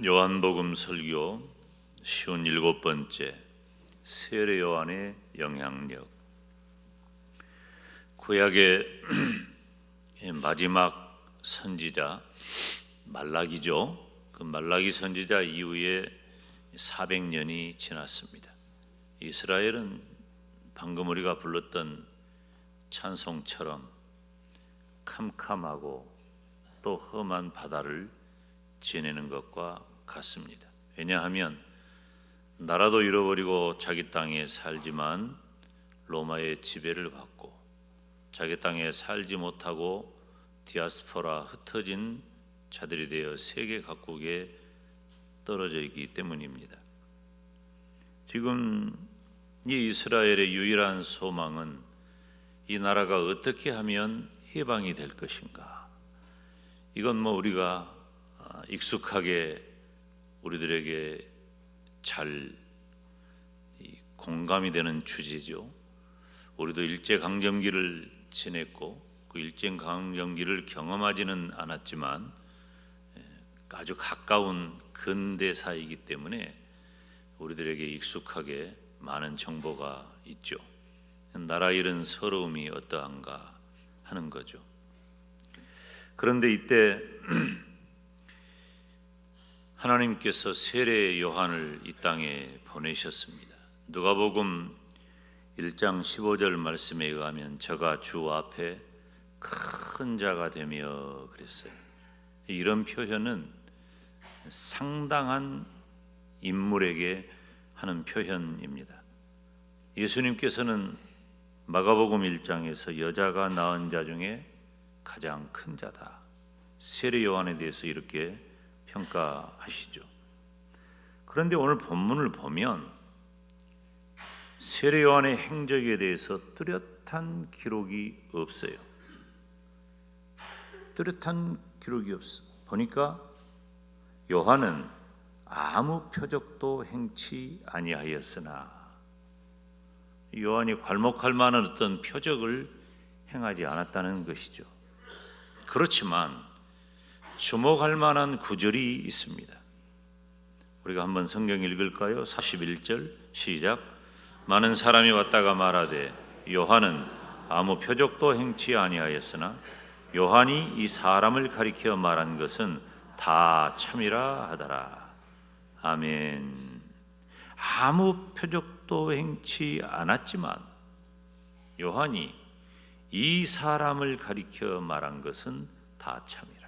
요한복음 설교 57번째 세례 요한의 영향력. 구약의 마지막 선지자 말라기죠. 그 말라기 선지자 이후에 400년이 지났습니다. 이스라엘은 방금 우리가 불렀던 찬송처럼 캄캄하고 또 험한 바다를 지내는 것과 같습니다. 왜냐하면 나라도 잃어버리고 자기 땅에 살지만 로마의 지배를 받고 자기 땅에 살지 못하고 디아스포라 흩어진 자들이 되어 세계 각국에 떨어져 있기 때문입니다. 지금 이 이스라엘의 유일한 소망은 이 나라가 어떻게 하면 해방이 될 것인가. 이건 우리가 익숙하게 우리들에게 잘 공감이 되는 주제죠. 우리도 일제강점기를 지냈고 그 일제강점기를 경험하지는 않았지만 아주 가까운 근대사이기 때문에 우리들에게 익숙하게 많은 정보가 있죠. 나라 잃은 서러움이 어떠한가 하는 거죠. 그런데 이때 하나님께서 세례 요한을 이 땅에 보내셨습니다. 누가복음 1장 15절 말씀에 의하면 저가 주 앞에 큰 자가 되며 그랬어요. 이런 표현은 상당한 인물에게 하는 표현입니다. 예수님께서는 마가복음 1장에서 여자가 낳은 자 중에 가장 큰 자다. 세례 요한에 대해서 이렇게 평가하시죠. 그런데 오늘 본문을 보면 세례 요한의 행적에 대해서 뚜렷한 기록이 없어요. 뚜렷한 기록이 없어. 보니까 요한은 아무 표적도 행치 아니하였으나, 요한이 괄목할 만한 어떤 표적을 행하지 않았다는 것이죠. 그렇지만 주목할 만한 구절이 있습니다. 우리가 한번 성경 읽을까요? 41절 시작. 많은 사람이 왔다가 말하되 요한은 아무 표적도 행치 아니하였으나 요한이 이 사람을 가리켜 말한 것은 다 참이라 하더라. 아멘. 아무 표적도 행치 않았지만 요한이 이 사람을 가리켜 말한 것은 다 참이라.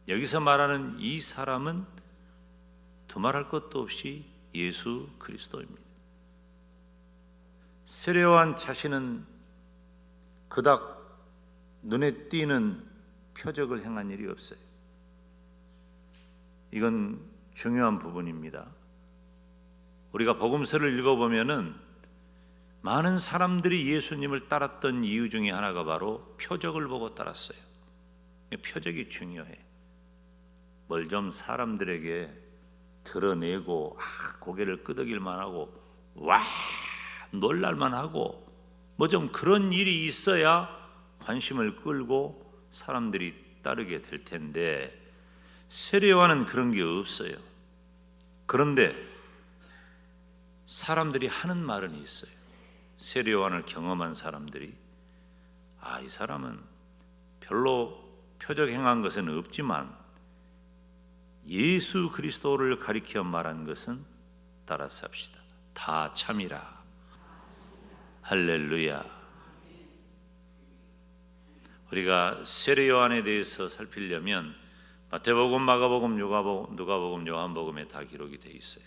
여기서 말하는 이 사람은 두말할 것도 없이 예수 그리스도입니다. 세례 요한 자신은 그닥 눈에 띄는 표적을 행한 일이 없어요. 이건 중요한 부분입니다. 우리가 복음서를 읽어보면은 많은 사람들이 예수님을 따랐던 이유 중에 하나가 바로 표적을 보고 따랐어요. 표적이 중요해. 뭘 좀 사람들에게 드러내고 고개를 끄덕일만 하고 와 놀랄만 하고 좀 그런 일이 있어야 관심을 끌고 사람들이 따르게 될 텐데 세례 요한은 그런 게 없어요. 그런데 사람들이 하는 말은 있어요. 세례 요한을 경험한 사람들이 이 사람은 별로 표적 행한 것은 없지만 예수 그리스도를 가리켜 말한 것은 따라서 합시다. 다 참이라. 할렐루야. 우리가 세례 요한에 대해서 살피려면 마태복음, 마가복음, 누가복음, 요한복음에 다 기록이 되어 있어요.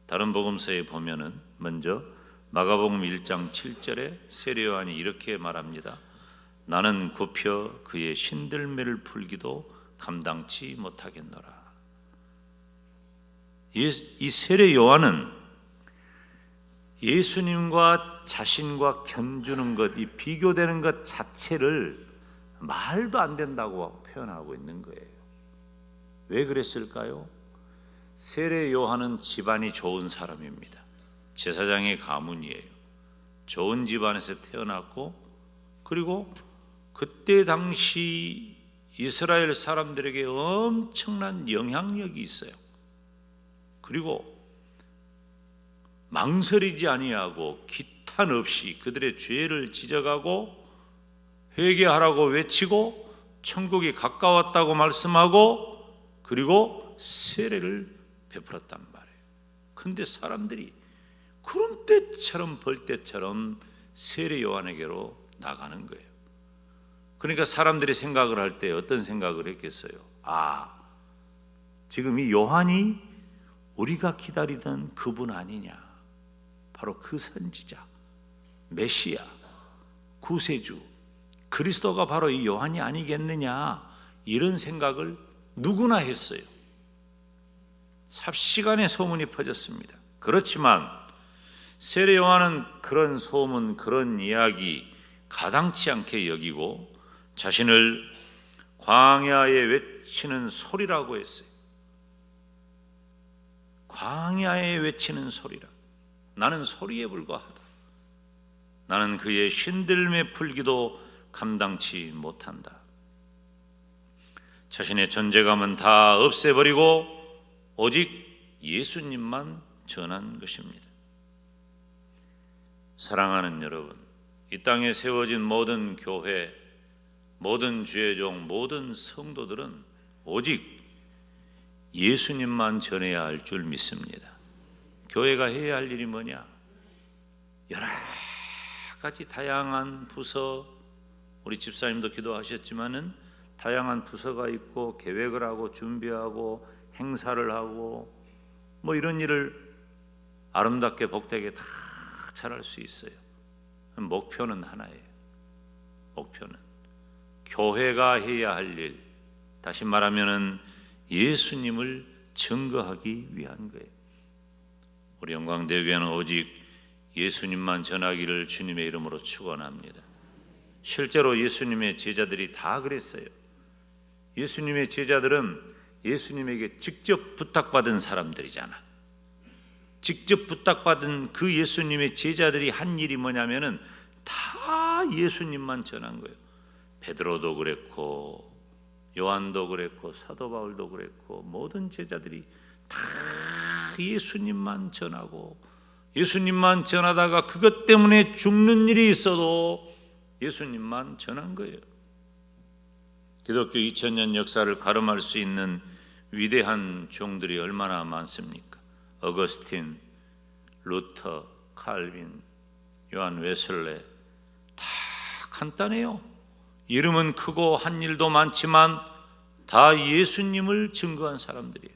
다른 복음서에 보면은 먼저 마가복음 1장 7절에 세례 요한이 이렇게 말합니다. 나는 굽혀 그의 신들매를 풀기도 감당치 못하겠노라. 이 세례 요한은 예수님과 자신과 견주는 것, 이 비교되는 것 자체를 말도 안 된다고 표현하고 있는 거예요. 왜 그랬을까요? 세례 요한은 집안이 좋은 사람입니다. 제사장의 가문이에요. 좋은 집안에서 태어났고, 그리고 그때 당시 이스라엘 사람들에게 엄청난 영향력이 있어요. 그리고 망설이지 아니하고 기탄 없이 그들의 죄를 지적하고 회개하라고 외치고 천국이 가까웠다고 말씀하고 그리고 세례를 베풀었단 말이에요. 그런데 사람들이 구름대처럼 벌떼처럼 세례 요한에게로 나가는 거예요. 그러니까 사람들이 생각을 할 때 어떤 생각을 했겠어요? 지금 이 요한이 우리가 기다리던 그분 아니냐, 바로 그 선지자, 메시아, 구세주, 그리스도가 바로 이 요한이 아니겠느냐, 이런 생각을 누구나 했어요. 삽시간에 소문이 퍼졌습니다. 그렇지만 세례 요한은 그런 소문, 그런 이야기 가당치 않게 여기고 자신을 광야에 외치는 소리라고 했어요. 광야에 외치는 소리라. 나는 소리에 불과하다. 나는 그의 신들매 풀기도 감당치 못한다. 자신의 존재감은 다 없애버리고 오직 예수님만 전한 것입니다. 사랑하는 여러분, 이 땅에 세워진 모든 교회, 모든 주의 종, 모든 성도들은 오직 예수님만 전해야 할 줄 믿습니다. 교회가 해야 할 일이 뭐냐? 여러 가지 다양한 부서, 우리 집사님도 기도하셨지만은 다양한 부서가 있고 계획을 하고 준비하고 행사를 하고 뭐 이런 일을 아름답게 복되게 다 잘할 수 있어요. 목표는 하나예요. 목표는 교회가 해야 할 일, 다시 말하면은 예수님을 증거하기 위한 거예요. 우리 영광대교회는 오직 예수님만 전하기를 주님의 이름으로 축원합니다. 실제로 예수님의 제자들이 다 그랬어요. 예수님의 제자들은 예수님에게 직접 부탁받은 사람들이잖아. 직접 부탁받은 그 예수님의 제자들이 한 일이 뭐냐면은 다 예수님만 전한 거예요. 베드로도 그랬고 요한도 그랬고 사도 바울도 그랬고 모든 제자들이 다 예수님만 전하고 예수님만 전하다가 그것 때문에 죽는 일이 있어도 예수님만 전한 거예요. 기독교 2000년 역사를 가름할 수 있는 위대한 종들이 얼마나 많습니까? 어거스틴, 루터, 칼빈, 요한 웨슬레, 다 간단해요. 이름은 크고 한 일도 많지만 다 예수님을 증거한 사람들이에요.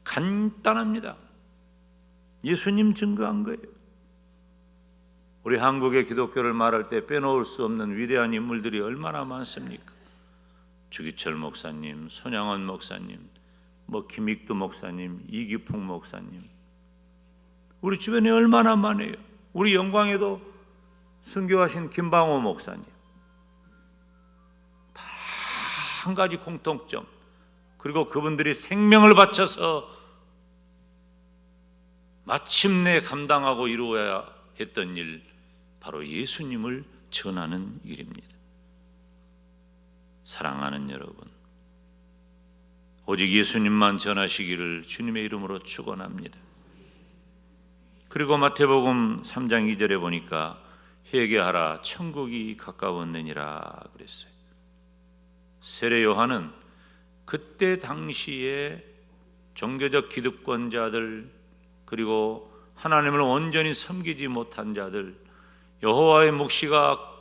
간단합니다. 예수님 증거한 거예요. 우리 한국의 기독교를 말할 때 빼놓을 수 없는 위대한 인물들이 얼마나 많습니까? 주기철 목사님, 손양원 목사님, 김익두 목사님, 이기풍 목사님, 우리 주변에 얼마나 많아요. 우리 영광에도 순교하신 김방호 목사님, 다 한 가지 공통점, 그리고 그분들이 생명을 바쳐서 마침내 감당하고 이루어야 했던 일, 바로 예수님을 전하는 일입니다. 사랑하는 여러분, 오직 예수님만 전하시기를 주님의 이름으로 축원합니다. 그리고 마태복음 3장 2절에 보니까 회개하라 천국이 가까웠느니라 그랬어요. 세례 요한은 그때 당시에 종교적 기득권자들, 그리고 하나님을 온전히 섬기지 못한 자들, 여호와의 묵시가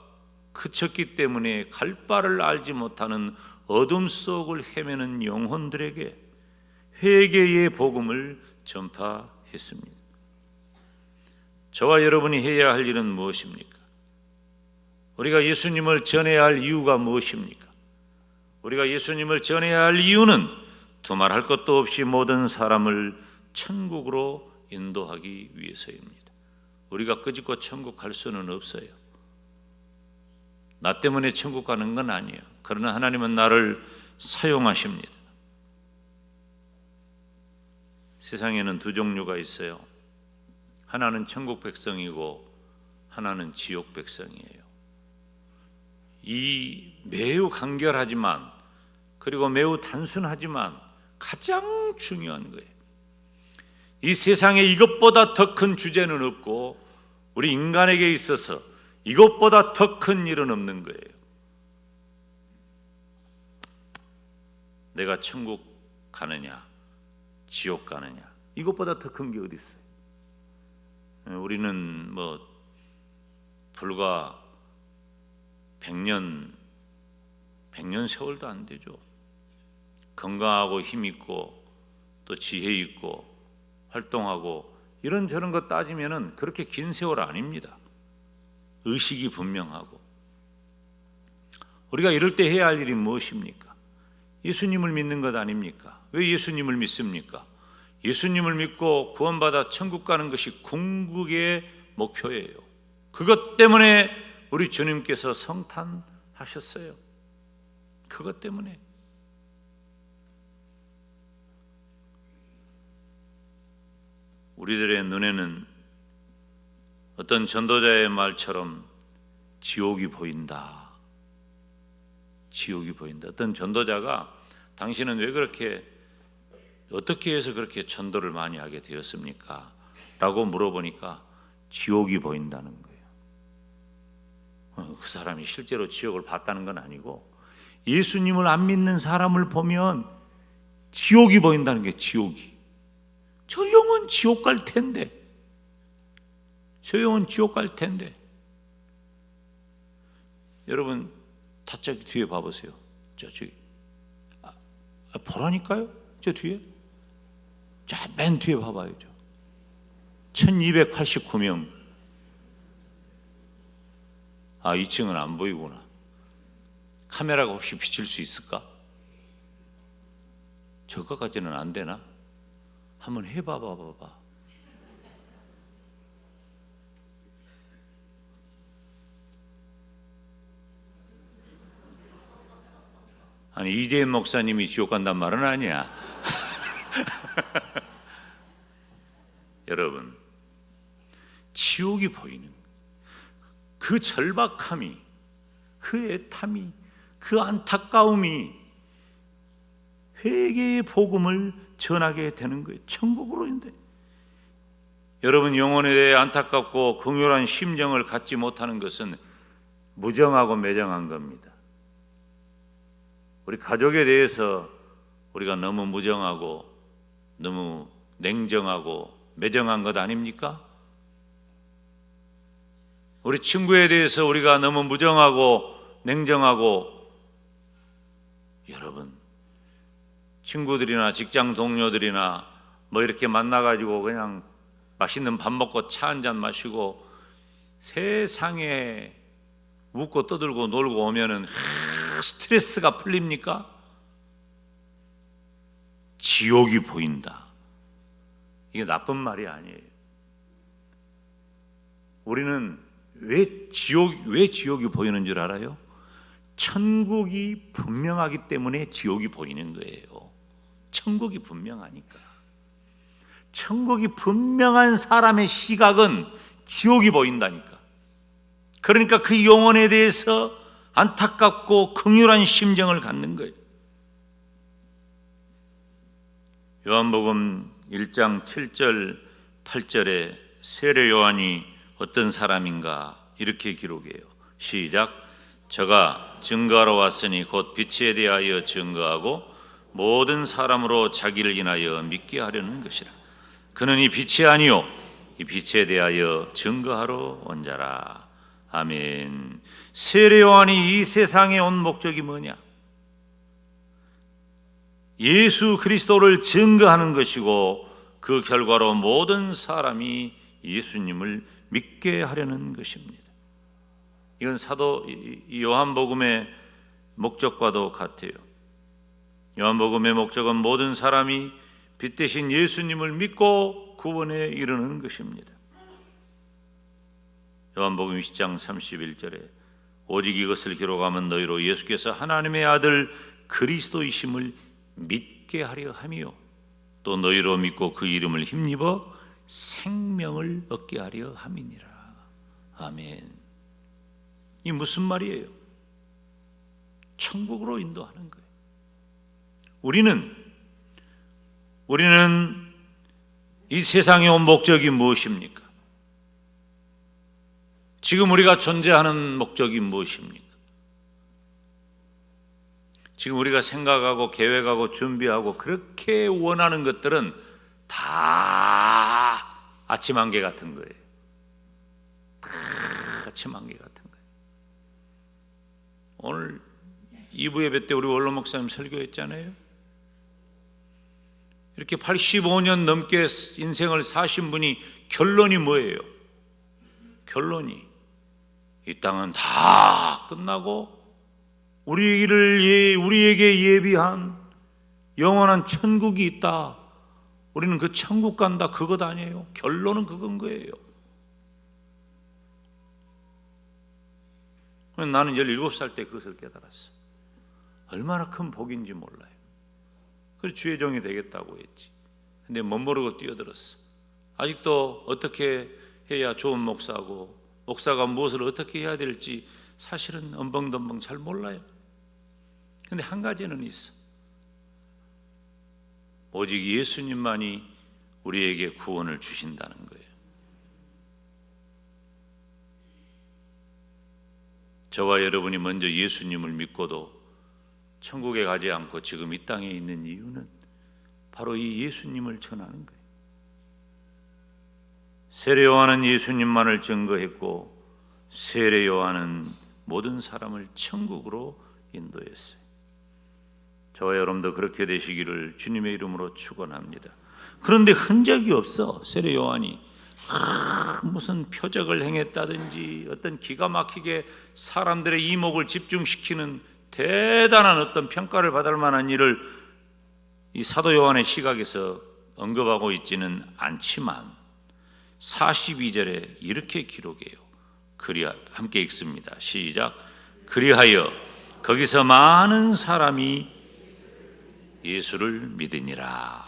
그쳤기 때문에 갈 바를 알지 못하는 어둠 속을 헤매는 영혼들에게 회개의 복음을 전파했습니다. 저와 여러분이 해야 할 일은 무엇입니까? 우리가 예수님을 전해야 할 이유가 무엇입니까? 우리가 예수님을 전해야 할 이유는 두말할 것도 없이 모든 사람을 천국으로 인도하기 위해서입니다. 우리가 끄집고 천국 갈 수는 없어요. 나 때문에 천국 가는 건 아니에요. 그러나 하나님은 나를 사용하십니다. 세상에는 두 종류가 있어요. 하나는 천국 백성이고 하나는 지옥 백성이에요. 이 매우 간결하지만, 그리고 매우 단순하지만 가장 중요한 거예요. 이 세상에 이것보다 더 큰 주제는 없고 우리 인간에게 있어서 이것보다 더 큰 일은 없는 거예요. 내가 천국 가느냐 지옥 가느냐, 이것보다 더 큰 게 어디 있어요? 우리는 불과 100년 세월도 안 되죠. 건강하고 힘 있고 또 지혜 있고 활동하고 이런저런 것 따지면은 그렇게 긴 세월 아닙니다. 의식이 분명하고. 우리가 이럴 때 해야 할 일이 무엇입니까? 예수님을 믿는 것 아닙니까? 왜 예수님을 믿습니까? 예수님을 믿고 구원받아 천국 가는 것이 궁극의 목표예요. 그것 때문에 우리 주님께서 성탄하셨어요. 그것 때문에. 우리들의 눈에는 어떤 전도자의 말처럼 지옥이 보인다. 지옥이 보인다. 어떤 전도자가 당신은 왜 그렇게 어떻게 해서 그렇게 전도를 많이 하게 되었습니까? 라고 물어보니까 지옥이 보인다는 거예요. 그 사람이 실제로 지옥을 봤다는 건 아니고 예수님을 안 믿는 사람을 보면 지옥이 보인다는 게 지옥이. 저 영혼 지옥 갈 텐데. 저 영혼 지옥 갈 텐데. 여러분 저기 뒤에 봐보세요. 저기 보라니까요. 저 뒤에. 자, 맨 뒤에 봐봐요. 1289명. 2층은 안 보이구나. 카메라가 혹시 비칠 수 있을까? 저거까지는 안 되나? 한번 해봐봐. 아니, 이대현 목사님이 지옥 간단 말은 아니야. 여러분, 지옥이 보이는 그 절박함이, 그 애탐이, 그 안타까움이 회개의 복음을 전하게 되는 거예요. 천국으로인데. 여러분, 영혼에 대해 안타깝고 긍휼한 심정을 갖지 못하는 것은 무정하고 매정한 겁니다. 우리 가족에 대해서 우리가 너무 무정하고 너무 냉정하고 매정한 것 아닙니까? 우리 친구에 대해서 우리가 너무 무정하고 냉정하고, 여러분, 친구들이나 직장 동료들이나 이렇게 만나가지고 그냥 맛있는 밥 먹고 차 한잔 마시고 세상에 웃고 떠들고 놀고 오면은 스트레스가 풀립니까? 지옥이 보인다. 이게 나쁜 말이 아니에요. 우리는 왜 지옥이 보이는 줄 알아요? 천국이 분명하기 때문에 지옥이 보이는 거예요. 천국이 분명하니까. 천국이 분명한 사람의 시각은 지옥이 보인다니까. 그러니까 그 영혼에 대해서 안타깝고 긍휼한 심정을 갖는 거예요. 요한복음 1장 7절 8절에 세례 요한이 어떤 사람인가 이렇게 기록해요. 시작. 저가 증거하러 왔으니 곧 빛에 대하여 증거하고 모든 사람으로 자기를 인하여 믿게 하려는 것이라. 그는 이 빛이 아니요 이 빛에 대하여 증거하러 온 자라. 아멘. 세례 요한이 이 세상에 온 목적이 뭐냐? 예수 그리스도를 증거하는 것이고 그 결과로 모든 사람이 예수님을 믿게 하려는 것입니다. 이건 사도 요한복음의 목적과도 같아요. 요한복음의 목적은 모든 사람이 빛 대신 예수님을 믿고 구원에 이르는 것입니다. 요한복음 20장 31절에 오직 이것을 기록하면 너희로 예수께서 하나님의 아들 그리스도이심을 믿게 하려 함이요 또 너희로 믿고 그 이름을 힘입어 생명을 얻게 하려 함이니라. 아멘. 이 무슨 말이에요? 천국으로 인도하는 거예요. 우리는 이 세상에 온 목적이 무엇입니까? 지금 우리가 존재하는 목적이 무엇입니까? 지금 우리가 생각하고 계획하고 준비하고 그렇게 원하는 것들은 다 아침 안개 같은 거예요. 다 아침 안개 같은 거예요. 오늘 2부 예배 때 우리 원로 목사님 설교했잖아요. 이렇게 85년 넘게 인생을 사신 분이 결론이 뭐예요? 결론이 이 땅은 다 끝나고 우리에게 예비한 영원한 천국이 있다. 우리는 그 천국 간다. 그것 아니에요. 결론은 그건 거예요. 나는 17살 때 그것을 깨달았어. 얼마나 큰 복인지 몰라요. 그래서 주의 종이 되겠다고 했지. 근데 멋모르고 뛰어들었어. 아직도 어떻게 해야 좋은 목사고 목사가 무엇을 어떻게 해야 될지 사실은 엄벙덤벙 잘 몰라요. 근데 한 가지는 있어. 오직 예수님만이 우리에게 구원을 주신다는 거예요. 저와 여러분이 먼저 예수님을 믿고도 천국에 가지 않고 지금 이 땅에 있는 이유는 바로 이 예수님을 전하는 거예요. 세례 요한은 예수님만을 증거했고 세례 요한은 모든 사람을 천국으로 인도했어요. 저와 여러분도 그렇게 되시기를 주님의 이름으로 축원합니다. 그런데 흔적이 없어. 세례 요한이 무슨 표적을 행했다든지 어떤 기가 막히게 사람들의 이목을 집중시키는 대단한 어떤 평가를 받을 만한 일을 이 사도 요한의 시각에서 언급하고 있지는 않지만 42절에 이렇게 기록해요. 함께 읽습니다. 시작. 그리하여 거기서 많은 사람이 예수를 믿으니라.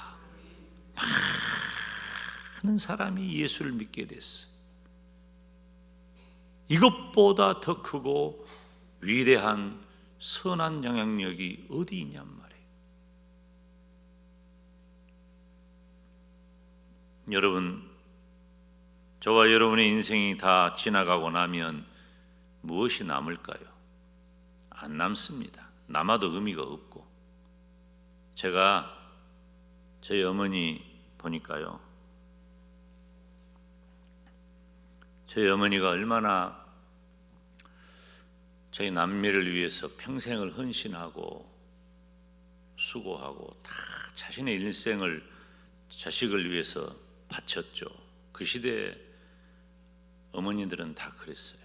많은 사람이 예수를 믿게 됐어. 이것보다 더 크고 위대한 선한 영향력이 어디 있냔 말이에요. 여러분, 저와 여러분의 인생이 다 지나가고 나면 무엇이 남을까요? 안 남습니다. 남아도 의미가 없고. 제가 저희 어머니 보니까요, 저희 어머니가 얼마나 저희 남매를 위해서 평생을 헌신하고 수고하고 다 자신의 일생을 자식을 위해서 바쳤죠. 그 시대에 어머니들은 다 그랬어요.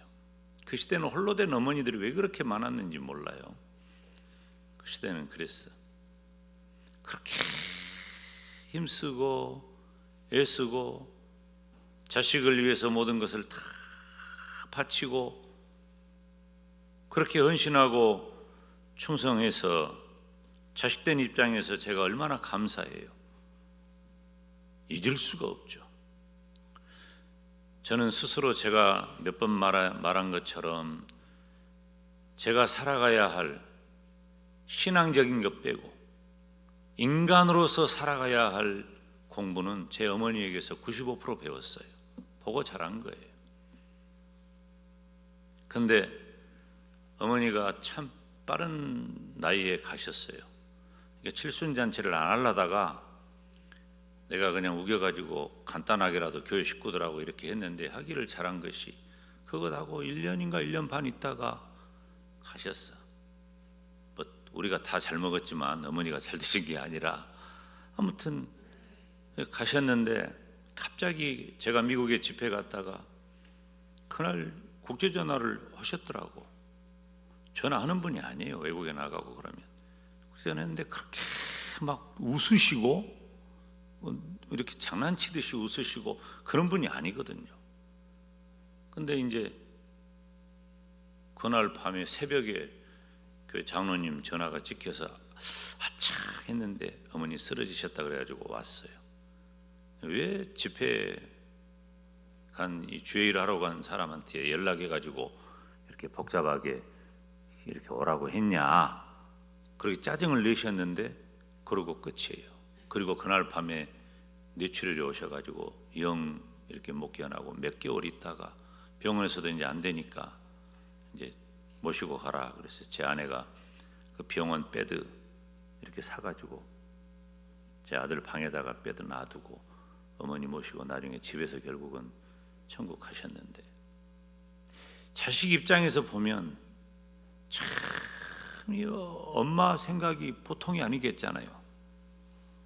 그 시대는 홀로 된 어머니들이 왜 그렇게 많았는지 몰라요. 그 시대는 그랬어. 그렇게 힘쓰고 애쓰고 자식을 위해서 모든 것을 다 바치고 그렇게 헌신하고 충성해서 자식된 입장에서 제가 얼마나 감사해요. 잊을 수가 없죠. 저는 스스로 제가 몇 번 말한 것처럼 제가 살아가야 할 신앙적인 것 빼고 인간으로서 살아가야 할 공부는 제 어머니에게서 95% 배웠어요. 보고 자란 거예요. 근데 어머니가 참 빠른 나이에 가셨어요. 칠순잔치를 안 하려다가 내가 그냥 우겨가지고 간단하게라도 교회 식구들하고 이렇게 했는데 하기를 잘한 것이 그것하고 1년인가 1년 반 있다가 가셨어. 뭐 우리가 다 잘 먹었지만 어머니가 잘 드신 게 아니라 아무튼 가셨는데 갑자기 제가 미국에 집회 갔다가 그날 국제전화를 하셨더라고. 전화하는 분이 아니에요. 외국에 나가고 그러면. 전화했는데 그렇게 막 웃으시고 이렇게 장난치듯이 웃으시고 그런 분이 아니거든요. 근데 이제 그날 밤에 새벽에 그 장로님 전화가 찍혀서 아차 했는데 어머니 쓰러지셨다 그래가지고 왔어요. 왜 집회 간 이 주일을 하러 간 사람한테 연락해가지고 이렇게 복잡하게 이렇게 오라고 했냐 그렇게 짜증을 내셨는데 그러고 끝이에요. 그리고 그날 밤에 뇌출혈이 오셔가지고 영 이렇게 못 깨어나고 몇 개월 있다가 병원에서도 이제 안 되니까 이제 모시고 가라. 그래서 제 아내가 그 병원 베드 이렇게 사가지고 제 아들 방에다가 베드 놔두고 어머니 모시고 나중에 집에서 결국은 천국 가셨는데, 자식 입장에서 보면 참 이 엄마 생각이 보통이 아니겠잖아요.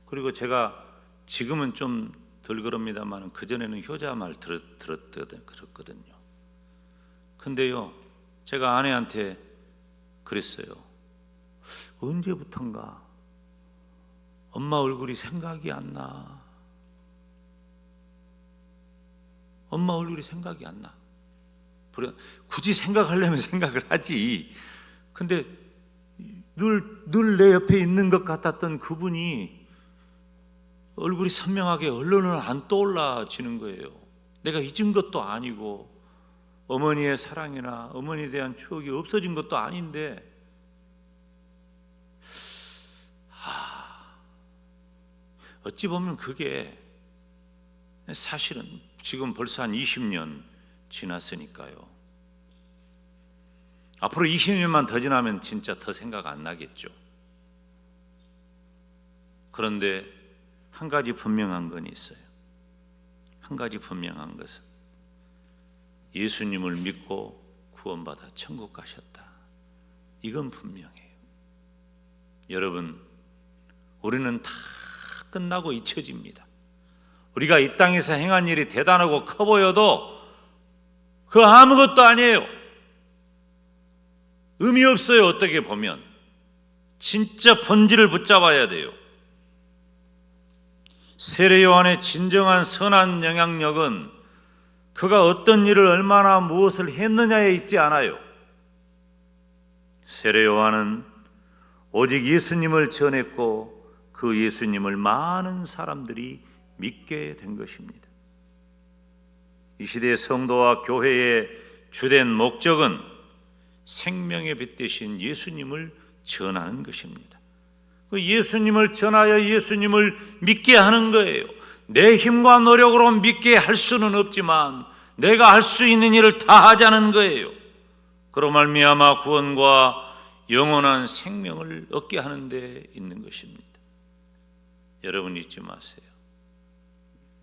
그리고 제가 지금은 좀 덜 그럽니다만 그전에는 효자 말 들었거든요. 근데요, 제가 아내한테 그랬어요. 언제부턴가 엄마 얼굴이 생각이 안 나. 엄마 얼굴이 생각이 안 나. 굳이 생각하려면 생각을 하지. 근데 늘 내 옆에 있는 것 같았던 그분이 얼굴이 선명하게 얼른 안 떠올라지는 거예요. 내가 잊은 것도 아니고 어머니의 사랑이나 어머니에 대한 추억이 없어진 것도 아닌데, 어찌 보면 그게 사실은 지금 벌써 한 20년 지났으니까요. 앞으로 20년만 더 지나면 진짜 더 생각 안 나겠죠. 그런데 한 가지 분명한 건 있어요. 한 가지 분명한 것은 예수님을 믿고 구원받아 천국 가셨다. 이건 분명해요. 여러분, 우리는 다 끝나고 잊혀집니다. 우리가 이 땅에서 행한 일이 대단하고 커 보여도 그 아무것도 아니에요. 의미 없어요. 어떻게 보면 진짜 본질을 붙잡아야 돼요. 세례 요한의 진정한 선한 영향력은 그가 어떤 일을 얼마나 무엇을 했느냐에 있지 않아요. 세례 요한은 오직 예수님을 전했고 그 예수님을 많은 사람들이 믿게 된 것입니다. 이 시대의 성도와 교회의 주된 목적은 생명의 빛 되신 예수님을 전하는 것입니다. 그 예수님을 전하여 예수님을 믿게 하는 거예요. 내 힘과 노력으로 믿게 할 수는 없지만 내가 할 수 있는 일을 다 하자는 거예요. 그로 말미암아 구원과 영원한 생명을 얻게 하는 데 있는 것입니다. 여러분 잊지 마세요.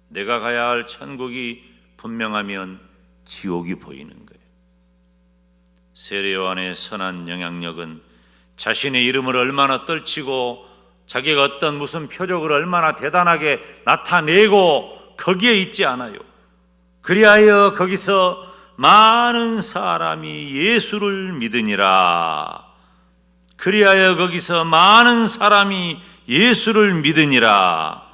내가 가야 할 천국이 분명하면 지옥이 보이는 거예요. 세례 요한의 선한 영향력은 자신의 이름을 얼마나 떨치고 자기가 어떤 무슨 표적을 얼마나 대단하게 나타내고 거기에 있지 않아요. 그리하여 거기서 많은 사람이 예수를 믿으니라. 그리하여 거기서 많은 사람이 예수를 믿으니라.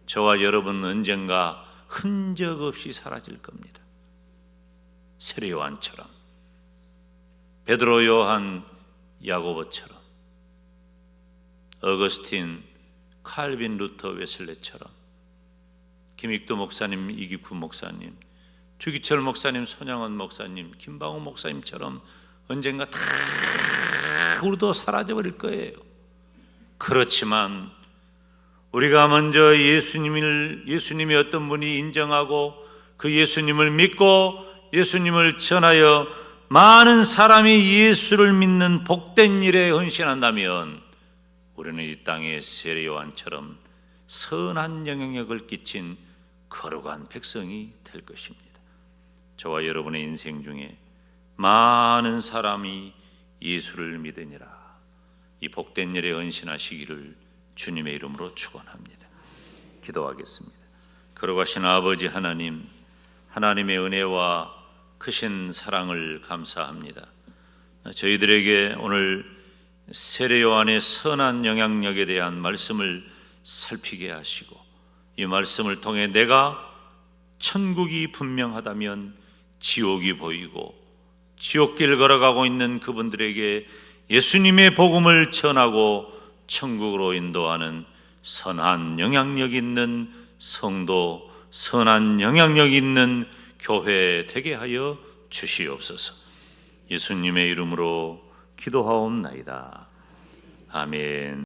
저와 여러분은 언젠가 흔적 없이 사라질 겁니다. 세례 요한처럼, 베드로, 요한, 야고보처럼, 어거스틴, 칼빈, 루터, 웨슬레처럼, 김익도 목사님, 이기쿠 목사님, 주기철 목사님, 손양원 목사님, 김방호 목사님처럼 언젠가 다 우리도 사라져버릴 거예요. 그렇지만 우리가 먼저 예수님이 어떤 분이 인정하고 그 예수님을 믿고 예수님을 전하여 많은 사람이 예수를 믿는 복된 일에 헌신한다면 우리는 이 땅의 세례 요한처럼 선한 영향력을 끼친 거룩한 백성이 될 것입니다. 저와 여러분의 인생 중에 많은 사람이 예수를 믿으니라. 이 복된 일에 헌신하시기를 주님의 이름으로 축원합니다. 기도하겠습니다. 거룩하신 아버지 하나님, 하나님의 은혜와 크신 사랑을 감사합니다. 저희들에게 오늘 세례 요한의 선한 영향력에 대한 말씀을 살피게 하시고 이 말씀을 통해 내가 천국이 분명하다면 지옥이 보이고 지옥길 걸어가고 있는 그분들에게 예수님의 복음을 전하고 천국으로 인도하는 선한 영향력 있는 성도, 선한 영향력 있는 교회 되게 하여 주시옵소서. 예수님의 이름으로 기도하옵나이다. 아멘.